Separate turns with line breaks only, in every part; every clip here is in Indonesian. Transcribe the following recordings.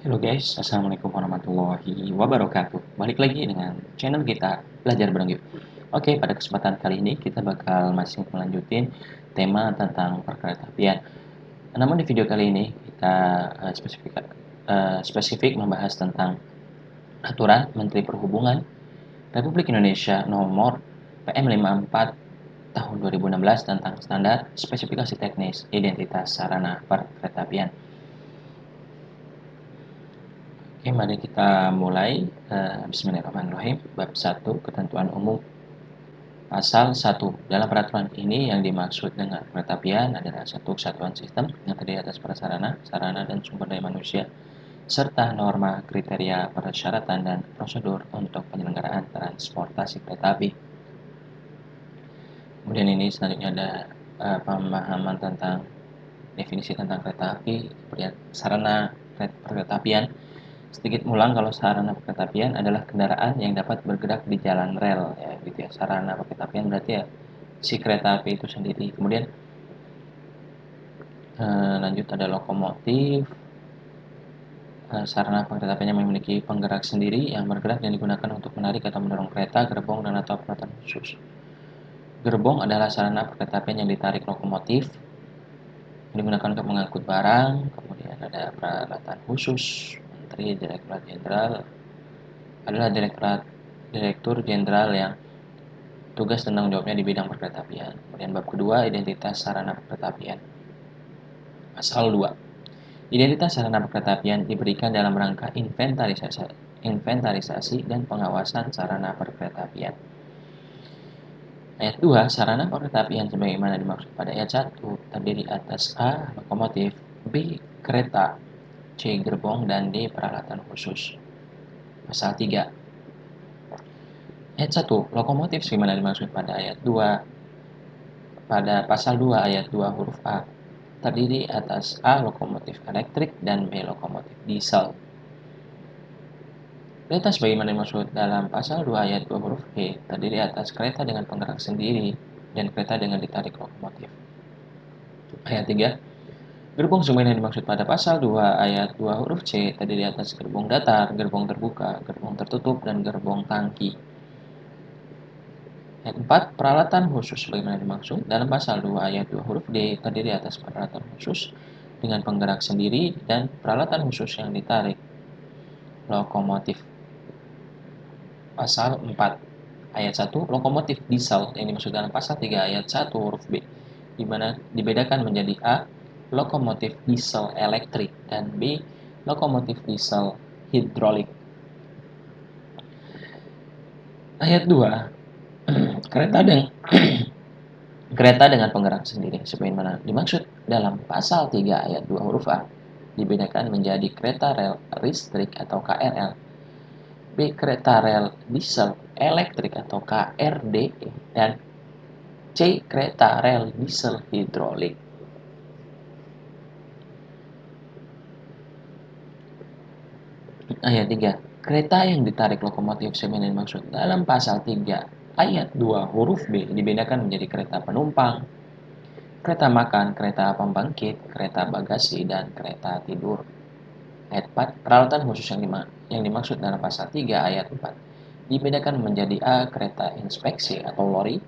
Halo guys, assalamualaikum warahmatullahi wabarakatuh. Balik lagi dengan channel kita Belajar Bareng Yuk. Oke, pada kesempatan kali ini kita bakal masih melanjutin tema tentang perkeretaapian. Namun di video kali ini kita spesifik membahas tentang aturan Menteri Perhubungan Republik Indonesia nomor PM 54 tahun 2016 tentang standar spesifikasi teknis identitas sarana perkeretaapian. Oke, mari kita mulai. Bismillahirrahmanirrahim. Bab 1, Ketentuan Umum. Pasal 1. Dalam peraturan ini yang dimaksud dengan perkeretaapian adalah satu kesatuan sistem yang terdiri atas prasarana, sarana, dan sumber daya manusia, serta norma, kriteria, persyaratan, dan prosedur untuk penyelenggaraan transportasi kereta api. Kemudian ini selanjutnya ada pemahaman tentang definisi tentang kereta api, sarana perkeretaapian. Sedikit ulang, kalau sarana perkeretaapian adalah kendaraan yang dapat bergerak di jalan rel, ya gitu ya. Sarana perkeretaapian berarti ya si kereta api itu sendiri. Kemudian lanjut ada lokomotif. Sarana perkeretaapian yang memiliki penggerak sendiri yang bergerak dan digunakan untuk menarik atau mendorong kereta, gerbong, dan atau peralatan khusus. Gerbong adalah sarana perkeretaapian yang ditarik lokomotif, yang digunakan untuk mengangkut barang. Kemudian ada peralatan khusus. Menteri Direktorat Jenderal adalah Direktur Jenderal yang tugas dan tanggung jawabnya di bidang perkeretaapian. Kemudian bab kedua, identitas sarana perkeretaapian. Pasal 2. Identitas sarana perkeretaapian diberikan dalam rangka inventarisasi dan pengawasan sarana perkeretaapian. Ayat 2, sarana perkeretaapian sebagaimana dimaksud pada ayat 1 terdiri atas A. Lokomotif, B. Kereta, C. Gerbong, dan D. Peralatan khusus. Pasal 3. Ayat 1, lokomotif sebagaimana dimaksud pada ayat 2 pada pasal 2 ayat 2 huruf A terdiri atas A. Lokomotif elektrik dan B. Lokomotif diesel. Kereta sebagaimana dimaksud dalam pasal 2 ayat 2 huruf B terdiri atas kereta dengan penggerak sendiri dan kereta dengan ditarik lokomotif. Ayat 3. Gerbong sebagaimana dimaksud pada pasal 2 ayat 2 huruf C terdiri atas gerbong datar, gerbong terbuka, gerbong tertutup, dan gerbong tangki. Ayat 4. Peralatan khusus sebagaimana dimaksud dalam pasal 2 ayat 2 huruf D terdiri atas peralatan khusus dengan penggerak sendiri dan peralatan khusus yang ditarik lokomotif. Pasal 4 ayat 1, lokomotif diesel yang dimaksud dalam pasal 3 ayat 1 huruf B, di mana dibedakan menjadi A. Lokomotif diesel elektrik dan B. Lokomotif diesel hidrolik. Ayat 2. Kereta dengan penggerak sendiri sebagaimana dimaksud dalam pasal 3 ayat 2 huruf A dibedakan menjadi kereta rel listrik atau KRL, B. Kereta rel diesel elektrik atau KRD, dan C. Kereta rel diesel hidrolik. Ayat 3. Kereta yang ditarik lokomotif sebagaimana dimaksud dalam pasal 3 ayat 2 huruf B dibedakan menjadi kereta penumpang, kereta makan, kereta pembangkit, kereta bagasi, dan kereta tidur. Ayat 4. Peralatan khusus yang dimaksud dalam pasal 3 ayat 4 dibedakan menjadi A. Kereta inspeksi atau lori,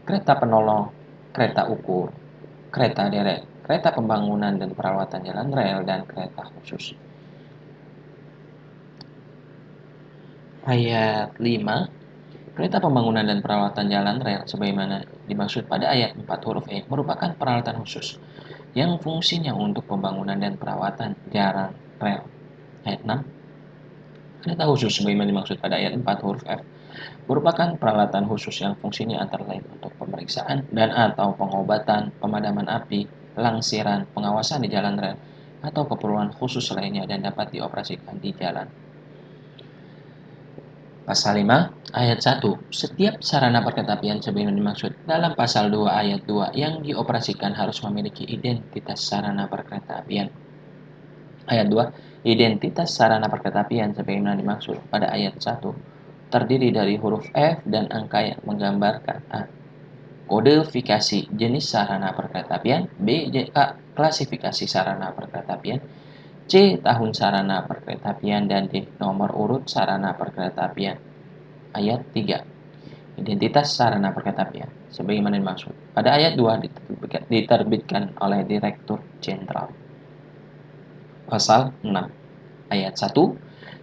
kereta penolong, kereta ukur, kereta derek, kereta pembangunan dan perawatan jalan rel, dan kereta khusus. Ayat 5. Kereta pembangunan dan perawatan jalan rel sebagaimana dimaksud pada ayat 4 huruf E merupakan peralatan khusus yang fungsinya untuk pembangunan dan perawatan jalan rel. Ayat 6. Kereta khusus sebagaimana dimaksud pada ayat 4 huruf F merupakan peralatan khusus yang fungsinya antara lain untuk pemeriksaan dan atau pengobatan, pemadaman api, pelangsiran, pengawasan di jalan rel, atau keperluan khusus lainnya dan dapat dioperasikan di jalan. Pasal 5 ayat 1. Setiap sarana perkeretaapian sebagaimana dimaksud dalam pasal 2 ayat 2 yang dioperasikan harus memiliki identitas sarana perkeretaapian. Ayat 2. Identitas sarana perkeretaapian sebagaimana dimaksud pada ayat 1 terdiri dari huruf F dan angka yang menggambarkan A. Kodifikasi jenis sarana perkeretaapian, B. Klasifikasi sarana perkeretaapian, C. C. Tahun sarana perkeretaapian, dan D. Nomor urut sarana perkeretaapian. Ayat 3. Identitas sarana perkeretaapian sebagaimana dimaksud. Pada ayat 2 diterbitkan oleh Direktur Jenderal. Pasal 6. Ayat 1.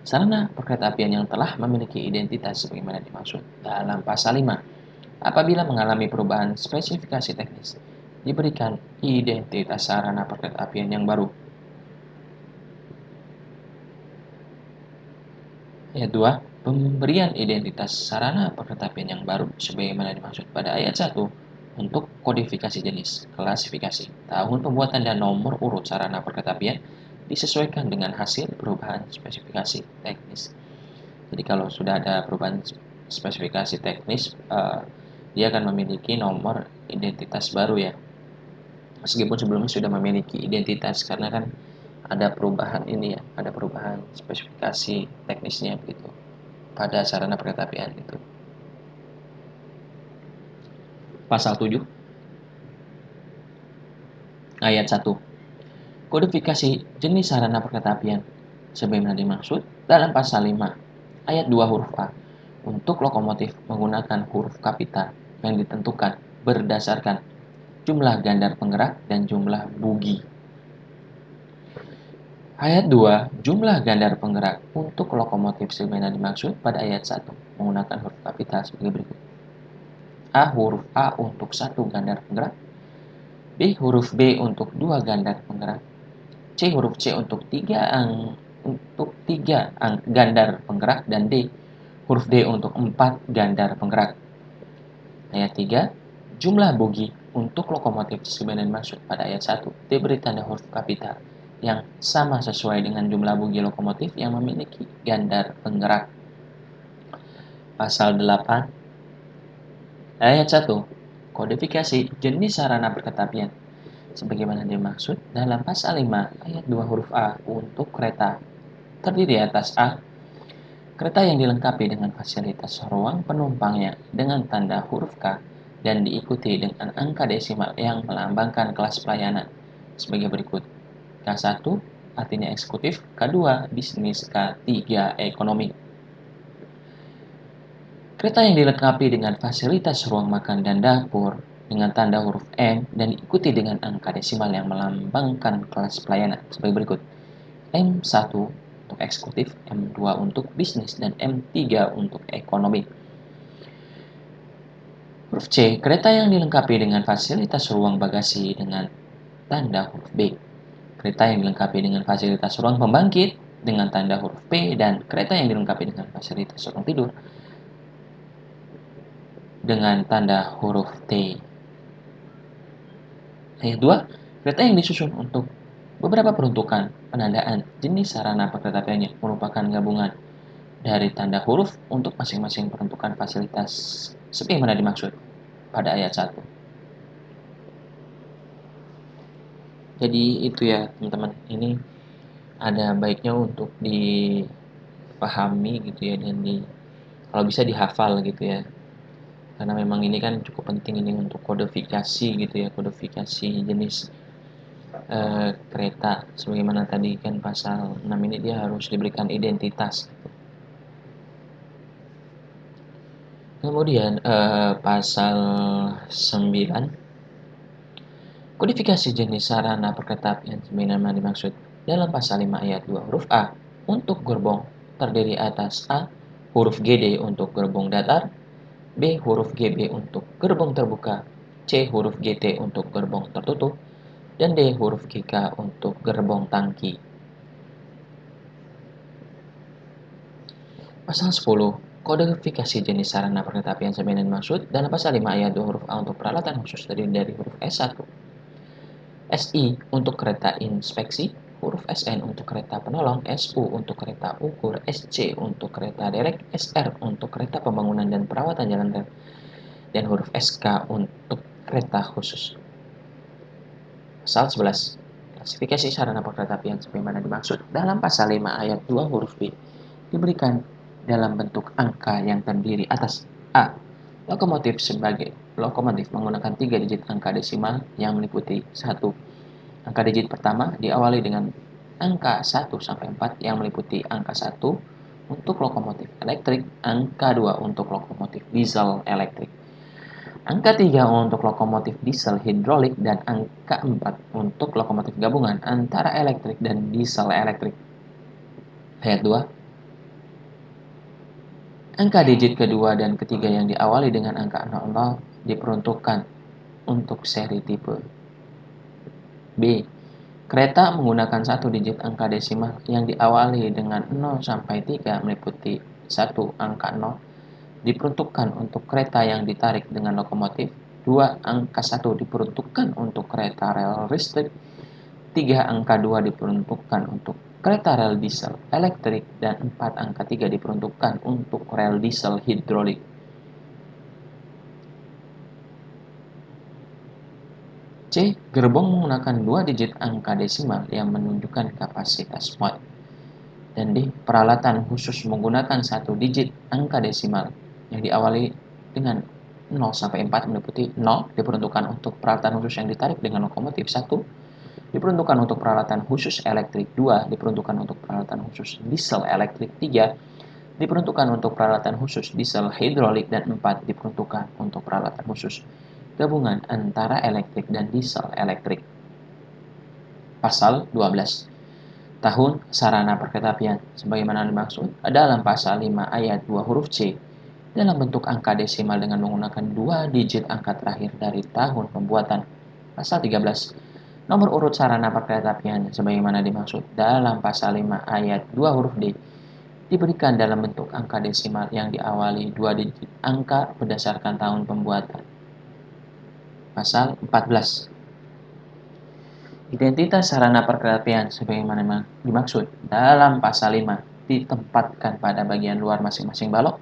Sarana perkeretaapian yang telah memiliki identitas sebagaimana dimaksud dalam pasal 5 apabila mengalami perubahan spesifikasi teknis diberikan identitas sarana perkeretaapian yang baru. Ayat 2. Pemberian identitas sarana perkeretaapian yang baru sebagaimana dimaksud pada ayat 1 untuk kodifikasi jenis, klasifikasi, tahun pembuatan dan nomor urut sarana perkeretaapian disesuaikan dengan hasil perubahan spesifikasi teknis. Jadi kalau sudah ada perubahan spesifikasi teknis, dia akan memiliki nomor identitas baru ya. Meskipun sebelumnya sudah memiliki identitas, karena kan ada perubahan ini ya, ada perubahan spesifikasi teknisnya begitu pada sarana perkeretaapian itu. Pasal 7 ayat 1. Kodifikasi jenis sarana perkeretaapian sebagaimana dimaksud dalam pasal 5 ayat 2 huruf A untuk lokomotif menggunakan huruf kapital yang ditentukan berdasarkan jumlah gandar penggerak dan jumlah bugi. Ayat 2, jumlah gandar penggerak untuk lokomotif sebagaimana dimaksud pada ayat 1 menggunakan huruf kapital sebagai berikut. A. Huruf A untuk 1 gandar penggerak. B. Huruf B untuk 2 gandar penggerak. C. Huruf C untuk 3 gandar penggerak. Dan D. Huruf D untuk 4 gandar penggerak. Ayat 3, jumlah bugi untuk lokomotif sebagaimana dimaksud pada ayat 1 diberi tanda huruf kapital yang sama sesuai dengan jumlah bugi lokomotif yang memiliki gandar penggerak. Pasal 8 ayat 1. Kodifikasi jenis sarana perkeretaapian sebagaimana dimaksud dalam pasal 5 ayat 2 huruf A untuk kereta terdiri atas A. Kereta yang dilengkapi dengan fasilitas ruang penumpangnya dengan tanda huruf K dan diikuti dengan angka desimal yang melambangkan kelas pelayanan sebagai berikut. K1 artinya eksekutif, K2 bisnis, K3 ekonomi. Kereta yang dilengkapi dengan fasilitas ruang makan dan dapur dengan tanda huruf M dan diikuti dengan angka desimal yang melambangkan kelas pelayanan sebagai berikut. M1 untuk eksekutif, M2 untuk bisnis, dan M3 untuk ekonomi. Huruf C, kereta yang dilengkapi dengan fasilitas ruang bagasi dengan tanda huruf B. Kereta yang dilengkapi dengan fasilitas ruang pembangkit dengan tanda huruf P, dan kereta yang dilengkapi dengan fasilitas ruang tidur dengan tanda huruf T. Ayat 2, kereta yang disusun untuk beberapa peruntukan penandaan jenis sarana perkeretaapiannya merupakan gabungan dari tanda huruf untuk masing-masing peruntukan fasilitas sebagaimana dimaksud pada ayat 1. Jadi itu ya teman-teman, ini ada baiknya untuk dipahami gitu ya, dan kalau bisa dihafal gitu ya, karena memang ini kan cukup penting ini untuk kodifikasi gitu ya, kodifikasi jenis kereta sebagaimana tadi kan pasal 6 ini dia harus diberikan identitas gitu. Kemudian pasal 9 kodifikasi jenis sarana perkeretaapian sebagaimana dimaksud dalam pasal 5 ayat 2 huruf A untuk gerbong terdiri atas A. Huruf GD untuk gerbong datar, B. Huruf GB untuk gerbong terbuka, C. Huruf GT untuk gerbong tertutup, dan D. Huruf GK untuk gerbong tangki. Pasal 10 kodifikasi jenis sarana perkeretaapian sebagaimana dimaksud dalam pasal 5 ayat 2 huruf A untuk peralatan khusus terdiri dari huruf S1. SI untuk kereta inspeksi, huruf SN untuk kereta penolong, SU untuk kereta ukur, SC untuk kereta derek, SR untuk kereta pembangunan dan perawatan jalan rel, dan huruf SK untuk kereta khusus. Pasal 11. Klasifikasi sarana perkeretaapian sebagaimana dimaksud dalam pasal 5 ayat 2 huruf B diberikan dalam bentuk angka yang terdiri atas A. Lokomotif sebagai lokomotif menggunakan 3 digit angka desimal yang meliputi 1. Angka digit pertama diawali dengan angka 1 sampai 4 yang meliputi angka 1 untuk lokomotif elektrik, angka 2 untuk lokomotif diesel elektrik, angka 3 untuk lokomotif diesel hidrolik, dan angka 4 untuk lokomotif gabungan antara elektrik dan diesel elektrik. Ayat 2. Angka digit kedua dan ketiga yang diawali dengan angka 00 diperuntukkan untuk seri tipe B. Kereta menggunakan satu digit angka desimal yang diawali dengan 0 sampai 3 meliputi 1 angka 0 diperuntukkan untuk kereta yang ditarik dengan lokomotif, 2 angka 1 diperuntukkan untuk kereta rel listrik, 3 angka 2 diperuntukkan untuk kereta rel diesel elektrik, dan 4 angka 3 diperuntukkan untuk rel diesel hidrolik. C. Gerbong menggunakan 2 digit angka desimal yang menunjukkan kapasitas watt. Dan D. Peralatan khusus menggunakan 1 digit angka desimal yang diawali dengan 0 sampai 4 meliputi 0 diperuntukkan untuk peralatan khusus yang ditarik dengan lokomotif, 1 diperuntukkan untuk peralatan khusus elektrik, 2 diperuntukkan untuk peralatan khusus diesel elektrik, 3 diperuntukkan untuk peralatan khusus diesel hidrolik, dan 4 diperuntukkan untuk peralatan khusus gabungan antara elektrik dan diesel elektrik. Pasal 12. Tahun sarana perkeretapian sebagaimana dimaksud dalam pasal 5 ayat 2 huruf C dalam bentuk angka desimal dengan menggunakan 2 digit angka terakhir dari tahun pembuatan. Pasal 13. Nomor urut sarana perkeretapian sebagaimana dimaksud dalam pasal 5 ayat 2 huruf D diberikan dalam bentuk angka desimal yang diawali 2 digit angka berdasarkan tahun pembuatan. Pasal 14. Identitas sarana perkeretapian sebagaimana dimaksud dalam pasal 5 ditempatkan pada bagian luar masing-masing balok,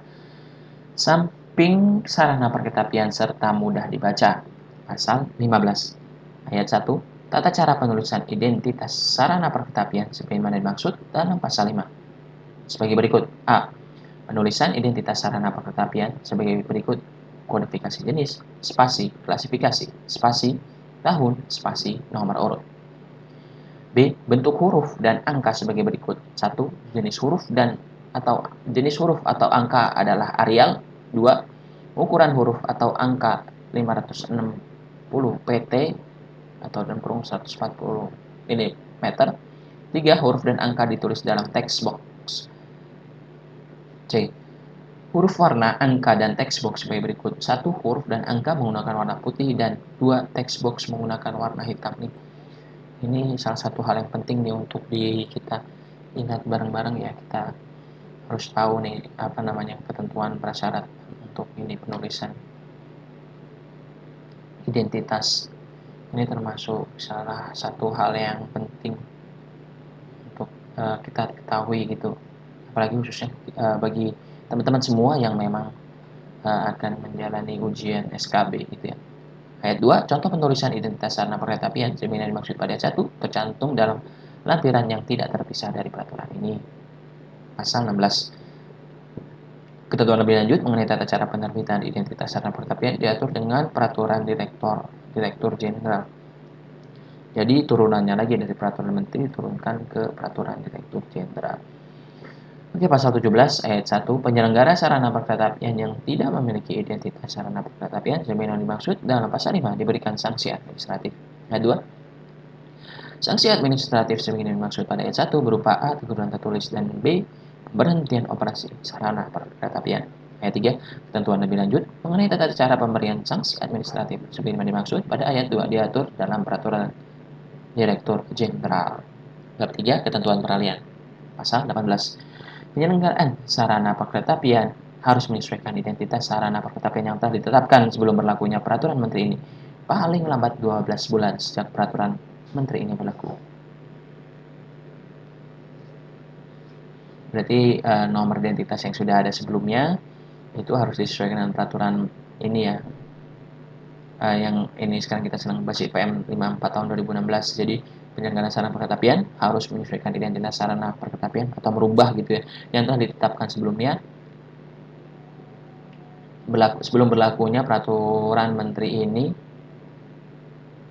samping sarana perkeretapian serta mudah dibaca. Pasal 15. Ayat 1. Tata cara penulisan identitas sarana perkeretapian sebagaimana dimaksud dalam pasal 5. Sebagai berikut. A. Penulisan identitas sarana perkeretapian sebagai berikut: kodifikasi jenis, spasi, klasifikasi, spasi, tahun, spasi, nomor urut. B. Bentuk huruf dan angka sebagai berikut. 1. Jenis huruf atau angka adalah Arial. 2. Ukuran huruf atau angka 560 pt atau dalam kurung 140 mm. 3. Huruf dan angka ditulis dalam text box. C. Huruf, warna, angka, dan text box sebagai berikut. 1. Huruf dan angka menggunakan warna putih, dan 2. Text box menggunakan warna hitam. Ini salah satu hal yang penting nih untuk kita ingat bareng-bareng ya. Kita harus tahu nih ketentuan prasyarat untuk ini penulisan identitas. Ini termasuk salah satu hal yang penting untuk kita ketahui gitu. Apalagi khususnya bagi teman-teman semua yang memang akan menjalani ujian SKB gitu ya. Ayat 2, contoh penulisan identitas sarana perkeretapian sebagaimana dimaksud pada ayat 1 tercantum dalam lampiran yang tidak terpisah dari peraturan ini. Pasal 16. Ketentuan lebih lanjut mengenai tata cara penerbitan identitas sarana perkeretapian diatur dengan peraturan Direktur Jenderal. Jadi turunannya lagi dari peraturan menteri diturunkan ke peraturan Direktur Jenderal. Oke, pasal 17 ayat 1, penyelenggara sarana perkeretapian yang tidak memiliki identitas sarana perkeretapian sebagaimana dimaksud dalam pasal 5 diberikan sanksi administratif. Ayat 2, sanksi administratif sebagaimana dimaksud pada ayat 1 berupa A. teguran tertulis, dan B. pemberhentian operasi sarana perkeretapian. Ayat 3, ketentuan lebih lanjut mengenai tata cara pemberian sanksi administratif sebagaimana dimaksud pada ayat 2 diatur dalam peraturan Direktur Jenderal. Bab 3, ketentuan peralihan. Pasal 18. Penyelenggaraan sarana perkeretapian harus menyesuaikan identitas sarana perkeretapian yang telah ditetapkan sebelum berlakunya peraturan menteri ini, paling lambat 12 bulan sejak peraturan menteri ini berlaku. Berarti nomor identitas yang sudah ada sebelumnya itu harus disesuaikan dengan peraturan ini ya. Yang ini sekarang kita sedang bahas PM 54 tahun 2016. Jadi penyelenggaraan sarana perkeretapian harus menyesuaikan identitas sarana perkeretapian atau merubah gitu ya yang telah ditetapkan sebelumnya sebelum berlakunya peraturan menteri ini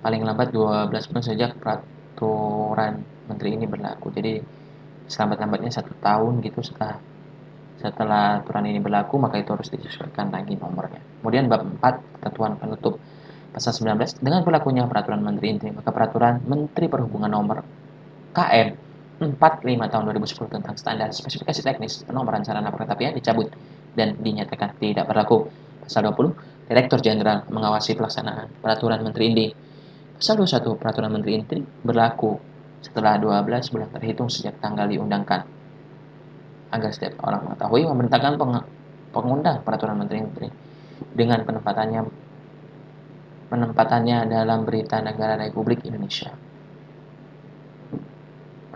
paling lambat 12 bulan sejak peraturan menteri ini berlaku. Jadi selambat-lambatnya 1 tahun gitu setelah aturan ini berlaku, maka itu harus disesuaikan lagi nomornya. Kemudian bab 4, ketentuan penutup. Pasal 19, dengan berlakunya peraturan Menteri Intri, maka peraturan Menteri Perhubungan nomor KM 45 tahun 2010 tentang standar spesifikasi teknis penomoran sarana perkereta dicabut dan dinyatakan tidak berlaku. Pasal 20, Direktur Jenderal mengawasi pelaksanaan peraturan Menteri Intri. Pasal 21, peraturan Menteri Intri berlaku setelah 12 bulan terhitung sejak tanggal diundangkan. Agar setiap orang mengetahui, memerintahkan pengundang peraturan Menteri Intri dengan penempatannya dalam Berita Negara Republik Indonesia.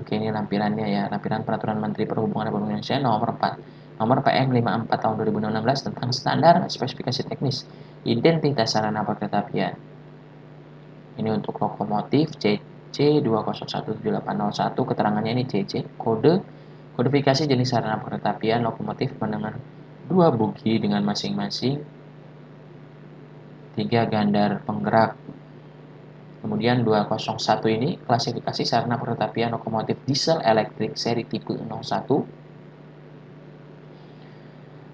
Oke, ini lampirannya ya, lampiran Peraturan Menteri Perhubungan Republik Indonesia nomor 4. Nomor PM 54 tahun 2016 tentang standar spesifikasi teknis identitas sarana perkeretaapian. Ini untuk lokomotif CC 2017801, keterangannya ini CC, kodifikasi jenis sarana perkeretaapian lokomotif dengan 2 bogi dengan masing-masing 3 gandar penggerak. Kemudian 201 ini klasifikasi sarana perkeretaapian lokomotif diesel elektrik seri tipe 01.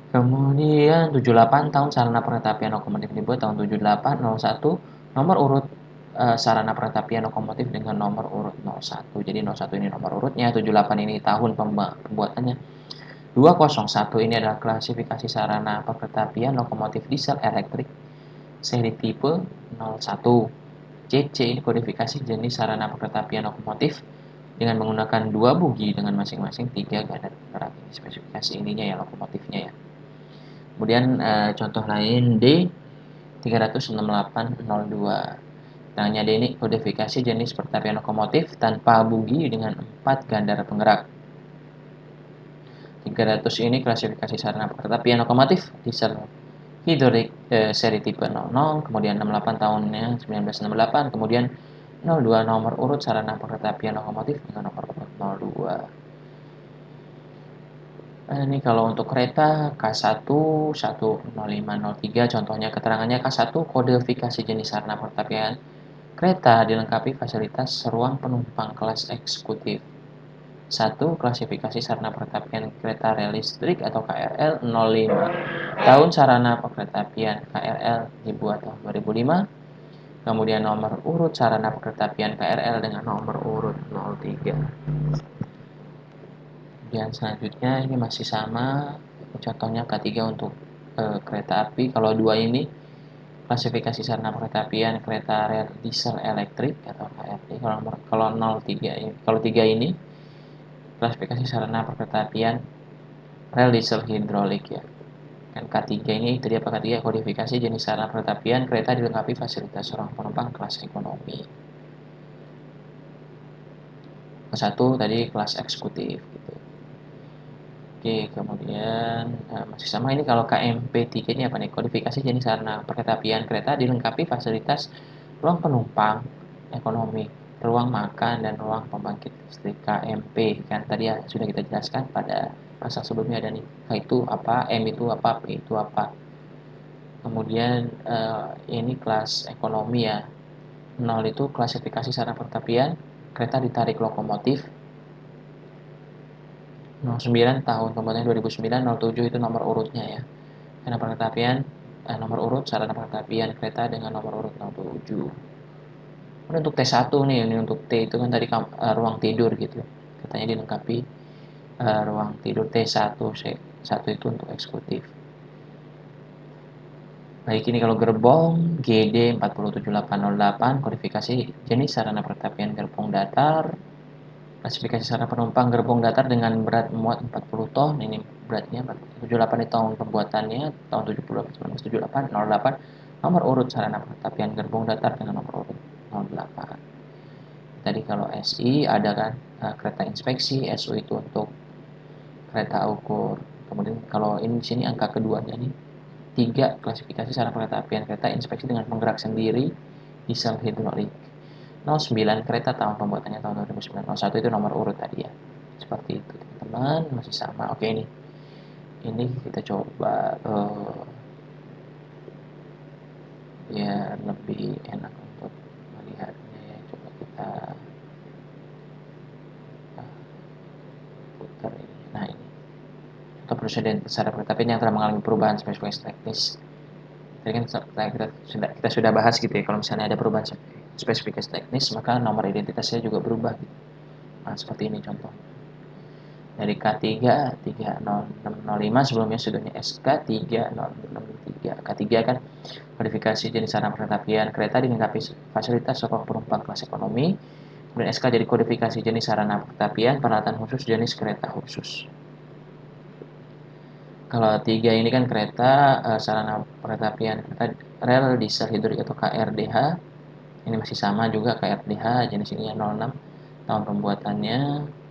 Kemudian 78 tahun sarana perkeretaapian lokomotif dibuat tahun 78 01 nomor urut sarana perkeretaapian lokomotif dengan nomor urut 01. Jadi 01 ini nomor urutnya, 78 ini tahun pembuatannya. 201 ini adalah klasifikasi sarana perkeretaapian lokomotif diesel elektrik seri tipe 01. CC ini kodifikasi jenis sarana perkeretaapian lokomotif dengan menggunakan 2 bogi dengan masing-masing 3 gandar penggerak. Ini spesifikasi ininya ya, lokomotifnya ya. Kemudian contoh lain D 36802. Tanya D ini kodifikasi jenis perkeretaapian lokomotif tanpa bogi dengan 4 gandar penggerak. 300 ini klasifikasi sarana perkeretaapian lokomotif diesel hidrolik seri tipe 00, kemudian 68 tahunnya 1968, kemudian 02 nomor urut sarana perkeretaapian lokomotif dengan nomor urut 02. Ini kalau untuk kereta K1 10503, contohnya keterangannya K1 kodifikasi jenis sarana perkeretaapian kereta dilengkapi fasilitas ruang penumpang kelas eksekutif. 1. Klasifikasi sarana perkeretaapian kereta rel listrik atau KRL 05. Tahun sarana perkeretaapian KRL dibuat tahun 2005. Kemudian nomor urut sarana perkeretaapian KRL dengan nomor urut 03. Kemudian selanjutnya ini masih sama, contohnya K3 untuk kereta api. Kalau 2 ini klasifikasi sarana perkeretaapian kereta rel diesel elektrik atau KRD. Kalau 3 ini klasifikasi sarana perkeretaapian rel diesel hidrolik ya. Dan K3 ini tadi apa K3 kodifikasi jenis sarana perkeretaapian kereta dilengkapi fasilitas ruang penumpang kelas ekonomi. Ke-1 tadi kelas eksekutif gitu. Oke, kemudian masih sama ini kalau KMP3 ini apa nih? Kodifikasi jenis sarana perkeretaapian kereta dilengkapi fasilitas ruang penumpang ekonomi, ruang makan dan ruang pembangkit listrik KMP. Kan tadi ya sudah kita jelaskan pada pasal sebelumnya ada nih. K itu apa, M itu apa, P itu apa. Kemudian ini kelas ekonomi ya. 0 itu klasifikasi sarana perkeretaapian kereta ditarik lokomotif. 09 tahun pembuatannya 2009, 07 itu nomor urutnya ya. Sarana perkeretaapian nomor urut sarana perkeretaapian kereta dengan nomor urut 07. Ini untuk T1 nih, ini untuk T itu kan tadi ruang tidur gitu. Katanya dilengkapi ruang tidur T1, C1 itu untuk eksekutif. Baik, ini kalau gerbong GD 47808 kodifikasi jenis sarana perkeretaapian gerbong datar. Klasifikasi sarana penumpang gerbong datar dengan berat muat 40 ton. Ini beratnya 78 di tahun pembuatannya tahun 1978 08. Nomor urut sarana perkeretaapian gerbong datar dengan nomor urut 08. Tadi kalau SI ada kan kereta inspeksi, SU itu untuk kereta ukur. Kemudian kalau ini di sini angka keduanya nih 3 klasifikasi sarana perkeretaapian kereta inspeksi dengan penggerak sendiri diesel hidrolik. 09 kereta tahun pembuatannya tahun 2009. 01 itu nomor urut tadi ya. Seperti itu teman-teman, masih sama. Oke, ini kita coba ya lebih enak untuk melihatnya ya. Coba kita prosedur sarana kereta apian yang telah mengalami perubahan spesifikasi teknis. Tadi kan kita sudah bahas gitu ya, kalau misalnya ada perubahan spesifikasi teknis, maka nomor identitasnya juga berubah gitu. Nah, seperti ini contoh. Dari K3 30605 sebelumnya sudahnya SK 30663. K3 kan kodifikasi jenis sarana perkereta-apian kereta dilengkapi fasilitas sokong penumpang kelas ekonomi. Kemudian SK jadi kodifikasi jenis sarana perkereta-apian peralatan khusus jenis kereta khusus. Kalau 3 ini kan kereta sarana perkereta-apian kereta rel diesel hidrolik atau KRDH. Ini masih sama juga KRDH, jenis ini 06. Tahun pembuatannya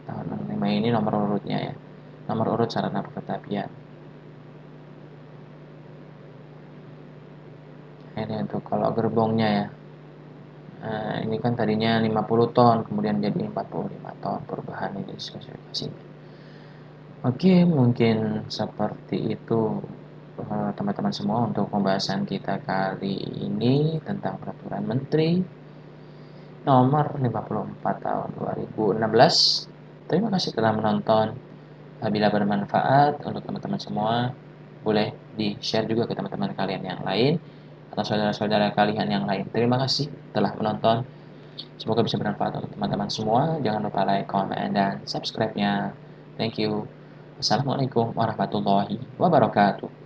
tahun 65, ini nomor urutnya ya. Nomor urut sarana perkereta-apian. Ini untuk kalau gerbongnya ya. Ini kan tadinya 50 ton, kemudian jadi 45 ton perubahan ini spesifikasinya. Oke, mungkin seperti itu teman-teman semua untuk pembahasan kita kali ini tentang Peraturan Menteri Nomor 54 Tahun 2016. Terima kasih telah menonton. Bila bermanfaat untuk teman-teman semua, boleh di-share juga ke teman-teman kalian yang lain atau saudara-saudara kalian yang lain. Terima kasih telah menonton. Semoga bisa bermanfaat untuk teman-teman semua. Jangan lupa like, comment, dan subscribe-nya. Thank you. Wassalamualaikum warahmatullahi wabarakatuh.